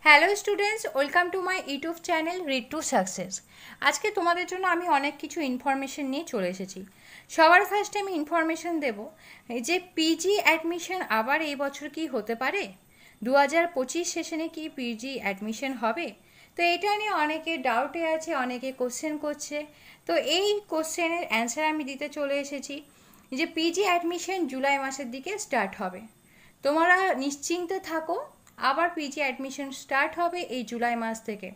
Hello students, welcome to my YouTube channel read to success. আজকে তোমাদের জন্য আমি অনেক কিছু ইনফরমেশন নিয়ে চলে এসেছি। সবার ফার্স্টে আমি ইনফরমেশন দেব যে পিজি অ্যাডমিশন আবার এই বছর কি হতে পারে, 2025 সেশনে কি পিজি অ্যাডমিশন হবে। তো এটা নিয়ে অনেকে ডাউটে আছে, অনেকে কোশ্চেন করছে। তো এই কোশ্চেনের অ্যান্সার আমি দিতে চলে এসেছি যে পিজি অ্যাডমিশন জুলাই মাসের দিকে স্টার্ট হবে। তোমরা নিশ্চিন্তে থাকো, আবার পিজি অ্যাডমিশন স্টার্ট হবে এই জুলাই মাস থেকে।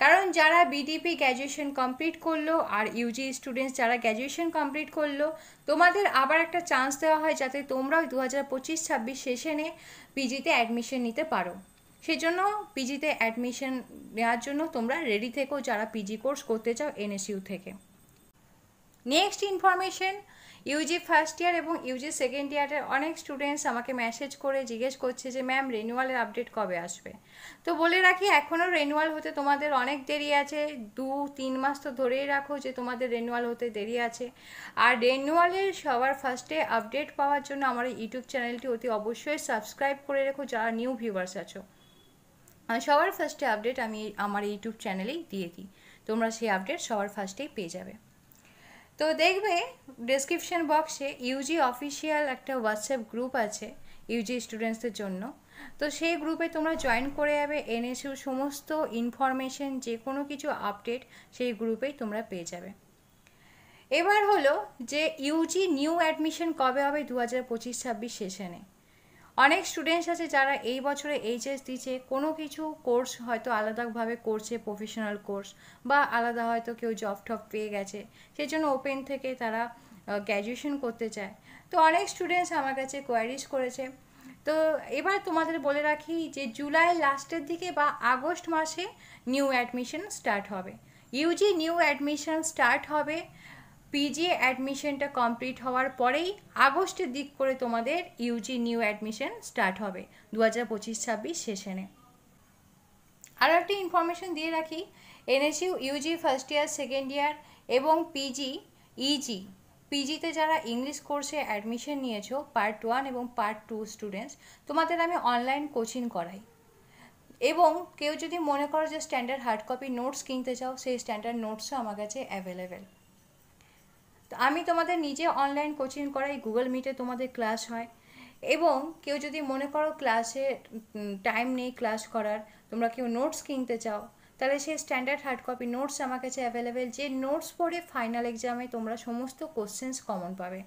কারণ যারা বিডিপি গ্র্যাজুয়েশন কমপ্লিট করলো আর ইউজি স্টুডেন্টস যারা গ্র্যাজুয়েশন কমপ্লিট করলো, তোমাদের আবার একটা চান্স দেওয়া হয় যাতে তোমরাও 2025-26 সেশনে পিজিতে অ্যাডমিশন নিতে পারো। সেজন্য পিজিতে অ্যাডমিশন নেওয়ার জন্য তোমরা রেডি থেকো যারা পিজি কোর্স করতে চাও এনএসইউ থেকে। Next information, Yuji first year এবং ইউজি সেকেন্ড ইয়ারের অনেক স্টুডেন্টস আমাকে মেসেজ করে জিজ্ঞেস করছে যে ম্যাম রেনুয়ালের আপডেট কবে আসবে। তো বলে রাখি, এখনও রেনুয়াল হতে তোমাদের অনেক দেরি আছে, 2-3 মাস তো ধরেই রাখো যে তোমাদের রেনুয়াল হতে দেরি আছে। আর রেনুয়ালের সবার ফার্স্টে আপডেট পাওয়ার জন্য আমার ইউটিউব চ্যানেলটি অতি অবশ্যই সাবস্ক্রাইব করে রেখো যারা নিউ ভিউয়ার্স আছো। আর সবার ফার্স্টে আপডেট আমি আমার ইউটিউব চ্যানেলেই দিয়ে দিই, তোমরা সেই আপডেট সবার ফার্স্টেই পেয়ে যাবে। তো দেখবে ডেসক্রিপশন বক্সে ইউজি অফিসিয়াল একটা হোয়াটসঅ্যাপ গ্রুপ আছে ইউজি স্টুডেন্টসদের জন্য। তো সেই গ্রুপে তোমরা জয়েন করে যাবে, এনএসইউর সমস্ত ইনফরমেশন যে কোনো কিছু আপডেট সেই গ্রুপেই তোমরা পেয়ে যাবে। এবার হলো যে ইউজি নিউ অ্যাডমিশন কবে হবে 2025-26 সেশনে। অনেক স্টুডেন্টস আছে যারা এই বছরে এইচএস দিচ্ছে, কোনো কিছু কোর্স হয়তো আলাদাভাবে করছে, প্রফেশনাল কোর্স, বা আলাদা হয়তো কেউ জব টব পেয়ে গেছে, সেই জন্য ওপেন থেকে তারা গ্র্যাজুয়েশন করতে চায়। তো অনেক স্টুডেন্টস আমার কাছে কোয়ারিজ করেছে। তো এবার তোমাদের বলে রাখি যে জুলাই লাস্টের দিকে বা আগস্ট মাসে নিউ অ্যাডমিশন স্টার্ট হবে। ইউজি নিউ অ্যাডমিশন স্টার্ট হবে পিজি অ্যাডমিশনটা কমপ্লিট হওয়ার পরেই আগস্টের দিক করে তোমাদের ইউজি নিউ অ্যাডমিশন স্টার্ট হবে 2025-26 সেশনে। আর একটা ইনফরমেশন দিয়ে রাখি, NSU Yuji first year second year এবং পিজি ইজি, পিজিতে যারা ইংলিশ কোর্সে অ্যাডমিশন নিয়েছো পার্ট 1 এবং পার্ট 2 স্টুডেন্টস, তোমাদের আমি অনলাইন কোচিং করাই। এবং কেউ যদি মনে করো যে স্ট্যান্ডার্ড হার্ড কপি নোটস কিনতে চাও, সেই স্ট্যান্ডার্ড নোটসও আমার কাছে অ্যাভেলেবেল। তো আমি তোমাদের নিজে অনলাইন কোচিং করাই, গুগল মিটে তোমাদের ক্লাস হয়। এবং কেউ যদি মনে করো ক্লাসে টাইম নেই ক্লাস করার, তোমরা কেউ নোটস কিনতে চাও, তাহলে সেই স্ট্যান্ডার্ড হার্ড কপি নোটস আমার কাছে অ্যাভেলেবেল, যে নোটস পড়ে ফাইনাল এক্সামে তোমরা সমস্ত কোশ্চেন্স কমন পাবে।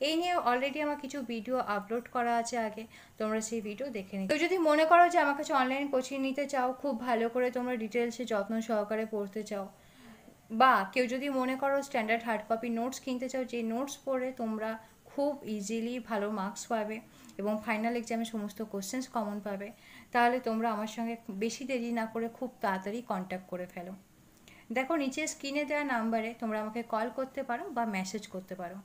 এই নিয়ে অলরেডি আমার কিছু ভিডিও আপলোড করা আছে আগে, তোমরা সেই ভিডিও দেখে নিও। কেউ যদি মনে করো যে আমার কাছে অনলাইন কোচিং নিতে চাও, খুব ভালো করে তোমরা ডিটেলসে যত্ন সহকারে পড়তে চাও, বা কেউ যদি মনে করো স্ট্যান্ডার্ড হার্ড কপি নোটস কিনতে চাও, যে নোটস পড়ে তোমরা খুব ইজিলি ভালো মার্কস পাবে এবং ফাইনাল এক্সামে সমস্ত কোশ্চেন্স কমন পাবে, তাহলে তোমরা আমার সঙ্গে বেশি দেরি না করে খুব তাড়াতাড়ি কন্ট্যাক্ট করে ফেলো। দেখো নিচে স্ক্রিনে দেওয়া নাম্বারে তোমরা আমাকে কল করতে পারো বা মেসেজ করতে পারো।